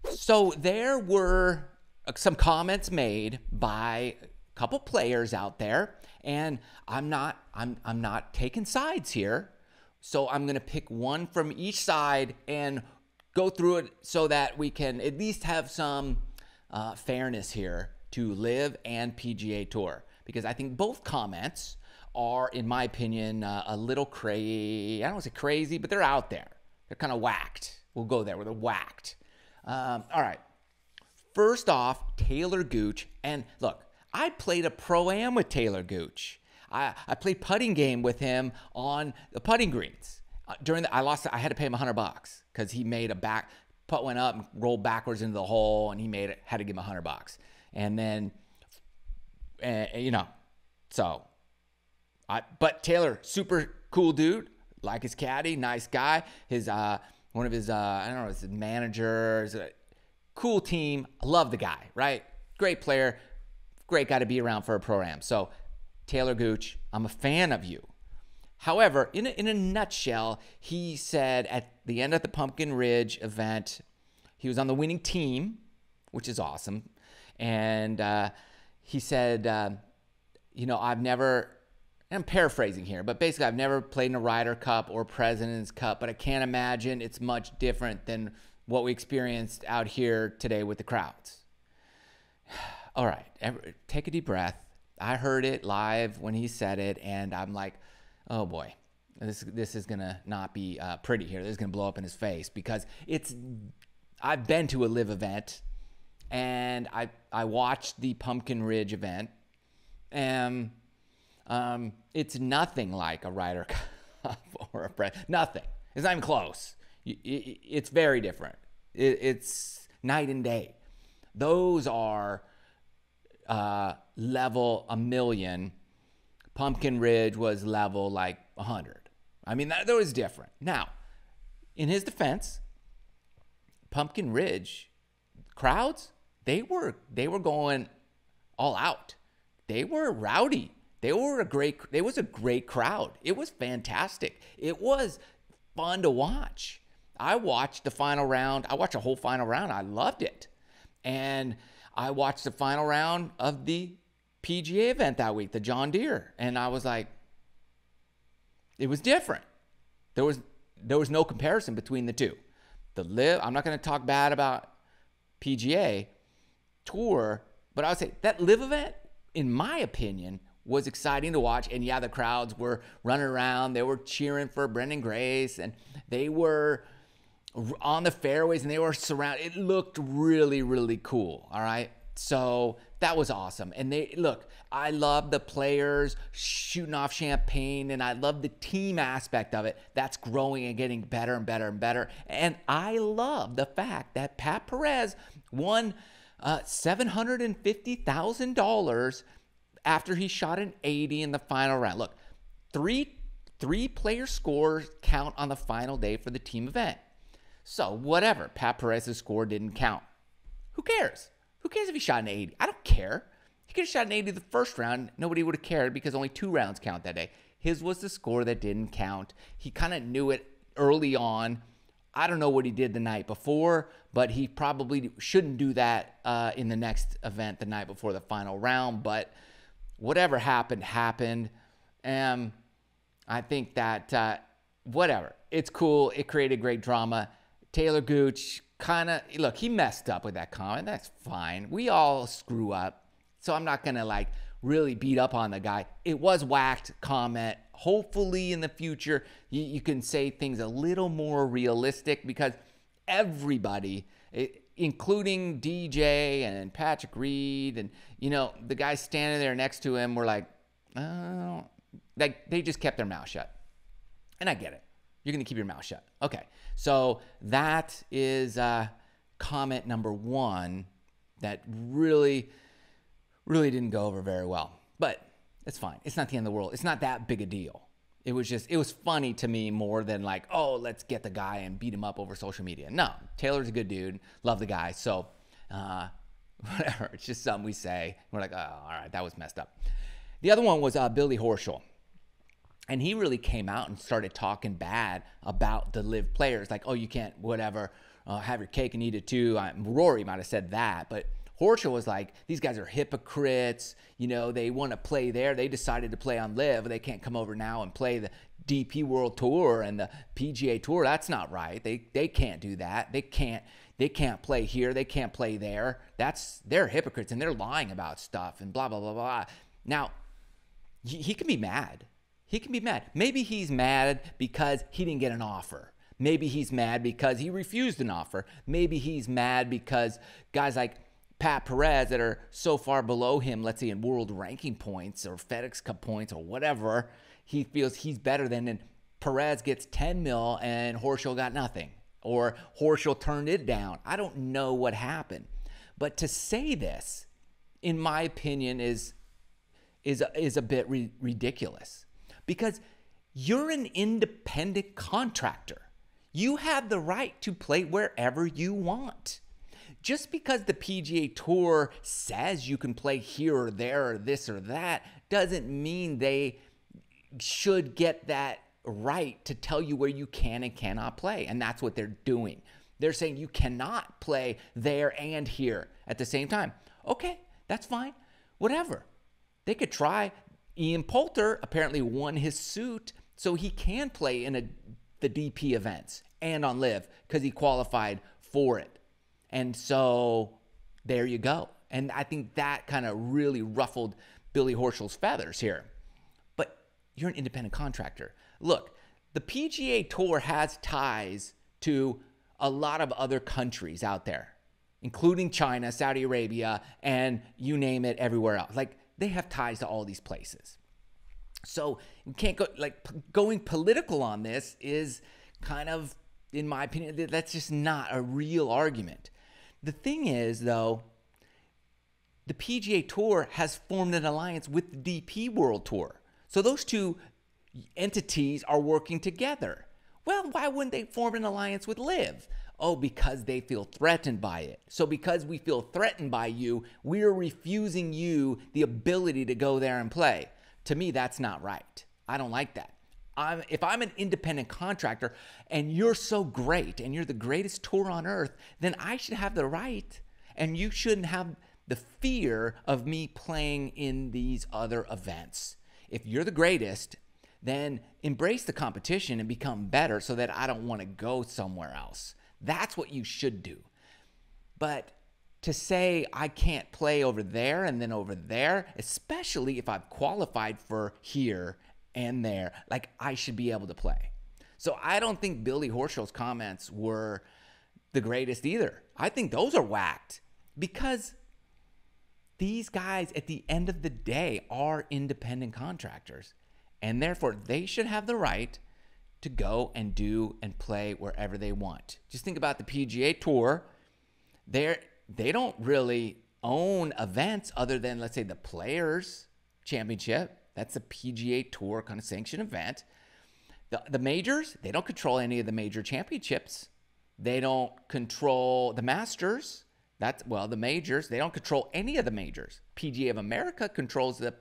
So there were some comments made by a couple players out there, and I'm not taking sides here. So I'm going to pick one from each side and go through it so that we can at least have some fairness here to Live and PGA Tour, because I think both comments are, in my opinion, a little crazy. I don't want to say crazy, but they're out there. They're kind of whacked. We'll go there where they're whacked. All right. First off, Talor Gooch. And look, I played a pro-am with Talor Gooch. I played putting game with him on the putting greens. I had to pay him $100 because he made a putt went up and rolled backwards into the hole, and had to give him $100. And then, but Talor, super cool dude, like his caddy, nice guy. One of his, his managers, cool team. I love the guy, right? Great player, great guy to be around for a pro-am. So, Talor Gooch, I'm a fan of you. However, in a nutshell, he said at the end of the Pumpkin Ridge event, he was on the winning team, which is awesome. And he said, I'm paraphrasing here, but basically I've never played in a Ryder Cup or President's Cup, but I can't imagine it's much different than what we experienced out here today with the crowds. All right, take a deep breath. I heard it live when he said it, and I'm like, oh boy, this is gonna not be pretty here. This is gonna blow up in his face, because I've been to a Live event, and I watched the Pumpkin Ridge event, and it's nothing like a Ryder Cup or a Press. Nothing. It's not even close. It's very different. It's night and day. Those are level 1,000,000. Pumpkin Ridge was level like 100. I mean, that was different. Now, in his defense, Pumpkin Ridge crowds, they were going all out. They were rowdy. It was a great crowd. It was fantastic. It was fun to watch. I watched the final round. I watched a whole final round. I loved it. And I watched the final round of the PGA event that week, the John Deere. And I was like, it was different. There was no comparison between the two. The Live, I'm not going to talk bad about PGA Tour, but I would say that Live event, in my opinion, was exciting to watch. And yeah, the crowds were running around. They were cheering for Brendan Grace, and they were on the fairways, and they were surrounded. It looked really, really cool. All right. So that was awesome. And I love the players shooting off champagne, and I love the team aspect of it. That's growing and getting better and better and better. And I love the fact that Pat Perez won $750,000 after he shot an 80 in the final round. Look, three player scores count on the final day for the team event. So whatever, Pat Perez's score didn't count. Who cares? Who cares if he shot an 80? I don't care. He could have shot an 80 the first round. Nobody would have cared because only 2 rounds count that day. His was the score that didn't count. He kind of knew it early on. I don't know what he did the night before, but he probably shouldn't do that in the next event the night before the final round. But whatever happened, happened. And I think that, whatever. It's cool. It created great drama. Talor Gooch he messed up with that comment. That's fine. We all screw up. So I'm not going to really beat up on the guy. It was whacked comment. Hopefully in the future, you can say things a little more realistic, because everybody, including DJ and Patrick Reed and, the guys standing there next to him were like, oh, they just kept their mouth shut. And I get it. You're going to keep your mouth shut. Okay. So that is comment number 1 that really, really didn't go over very well. But it's fine. It's not the end of the world. It's not that big a deal. It was funny to me more than let's get the guy and beat him up over social media. No, Taylor's a good dude. Love the guy. So whatever. It's just something we say. We're like, oh, all right, that was messed up. The other one was Billy Horschel. And he really came out and started talking bad about the Live players. Like, oh, you can't, whatever, have your cake and eat it too. Rory might have said that, but Horschel was like, these guys are hypocrites. You know, they want to play there. They decided to play on Live. They can't come over now and play the DP World Tour and the PGA Tour. That's not right. They can't do that. They can't play here. They can't play there. They're hypocrites and they're lying about stuff and blah, blah, blah, blah. Now, he can be mad. He can be mad. Maybe he's mad because he didn't get an offer. Maybe he's mad because he refused an offer. Maybe he's mad because guys like Pat Perez that are so far below him, let's say in world ranking points or FedEx Cup points or whatever, he feels he's better than, and Perez gets 10 mil and Horschel got nothing. Or Horschel turned it down. I don't know what happened. But to say this, in my opinion, is a bit ridiculous. Because you're an independent contractor. You have the right to play wherever you want. Just because the PGA Tour says you can play here or there or this or that doesn't mean they should get that right to tell you where you can and cannot play. And that's what they're doing. They're saying you cannot play there and here at the same time. Okay, that's fine. Whatever. They could try. Ian Poulter apparently won his suit, so he can play in the DP events and on Live because he qualified for it. And so there you go. And I think that kind of really ruffled Billy Horschel's feathers here. But you're an independent contractor. Look, the PGA Tour has ties to a lot of other countries out there, including China, Saudi Arabia, and you name it, everywhere else. Like, they have ties to all these places. So you can't go, going political on this is kind of, in my opinion, that's just not a real argument. The thing is, though, the PGA Tour has formed an alliance with the DP World Tour. So those two entities are working together. Well, why wouldn't they form an alliance with Live? Oh, because they feel threatened by it. So because we feel threatened by you, we're refusing you the ability to go there and play. To me, that's not right. I don't like that. If I'm an independent contractor and you're so great and you're the greatest tour on earth, then I should have the right, and you shouldn't have the fear of me playing in these other events. If you're the greatest, then embrace the competition and become better so that I don't want to go somewhere else. That's what you should do. But to say I can't play over there and then over there, especially if I've qualified for here and there, like, I should be able to play. So I don't think Billy Horschel's comments were the greatest either. I think those are whacked because these guys at the end of the day are independent contractors, and therefore they should have the right to go and do and play wherever they want. Just think about the PGA Tour. They don't really own events other than, let's say, the Players Championship. That's a PGA Tour kind of sanctioned event. The majors, they don't control any of the major championships. They don't control the Masters. The majors, they don't control any of the majors. PGA of America controls the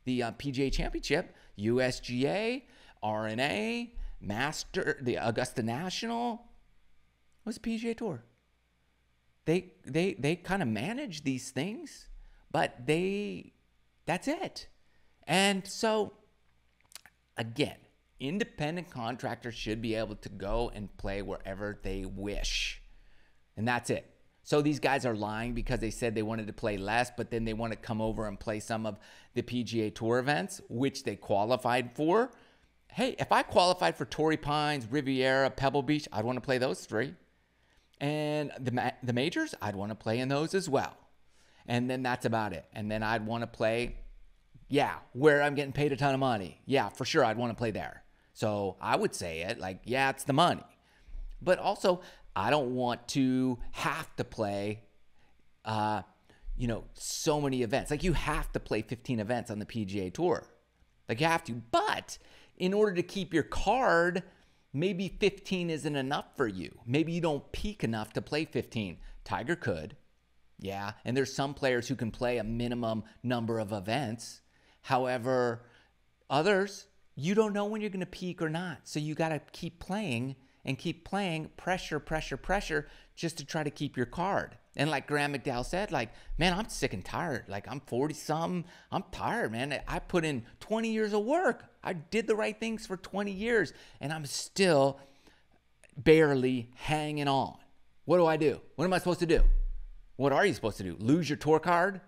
PGA Championship, USGA, RNA, the Augusta National. What's the PGA Tour? They kind of manage these things, but that's it. And so, again, independent contractors should be able to go and play wherever they wish. And that's it. So these guys are lying because they said they wanted to play less, but then they want to come over and play some of the PGA Tour events, which they qualified for. Hey, if I qualified for Torrey Pines, Riviera, Pebble Beach, I'd want to play those three. And the majors, I'd want to play in those as well. And then that's about it. And then I'd want to play, where I'm getting paid a ton of money. Yeah, for sure, I'd want to play there. So I would say it like, it's the money. But also, I don't want to have to play, so many events. Like, you have to play 15 events on the PGA Tour. Like, you have to. But in order to keep your card, maybe 15 isn't enough for you. Maybe you don't peak enough to play 15. Tiger could. Yeah, and there's some players who can play a minimum number of events. However, others, you don't know when you're going to peak or not. So you got to keep playing and keep playing pressure, pressure, pressure just to try to keep your card. And like Graham McDowell said, like, man, I'm sick and tired. Like, I'm 40-something. I'm tired, man. I put in 20 years of work. I did the right things for 20 years, and I'm still barely hanging on. What do I do? What am I supposed to do? What are you supposed to do? Lose your tour card?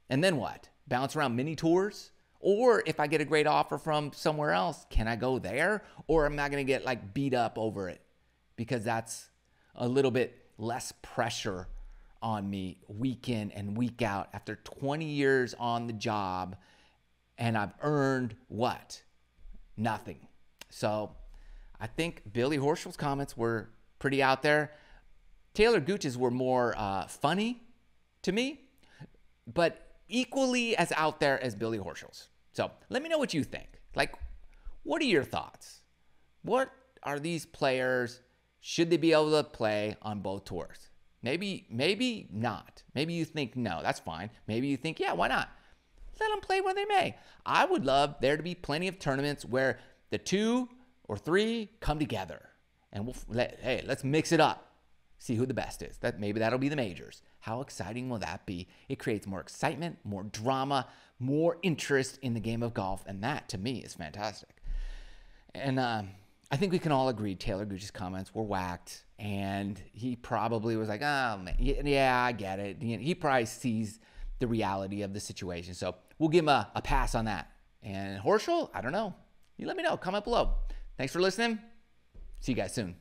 And then what? Bounce around mini tours? Or if I get a great offer from somewhere else, can I go there? Or am I going to get like beat up over it? Because that's a little bit less pressure on me week in and week out after 20 years on the job, and I've earned what? Nothing. So I think Billy Horschel's comments were pretty out there. Talor Gooch's were more funny to me, but equally as out there as Billy Horschel's. So let me know what you think. Like, what are your thoughts? What are these players? Should they be able to play on both tours? Maybe not. Maybe you think, no, that's fine. Maybe you think, yeah, why not? Let them play when they may. I would love there to be plenty of tournaments where the 2 or 3 come together. And let's mix it up. See who the best is. Maybe that'll be the majors. How exciting will that be? It creates more excitement, more drama, more interest in the game of golf. And that, to me, is fantastic. And I think we can all agree Talor Gooch's comments were whacked. And he probably was like, oh, man, yeah, I get it. He probably sees the reality of the situation. So we'll give him a pass on that. And Horschel, I don't know. You let me know. Comment below. Thanks for listening. See you guys soon.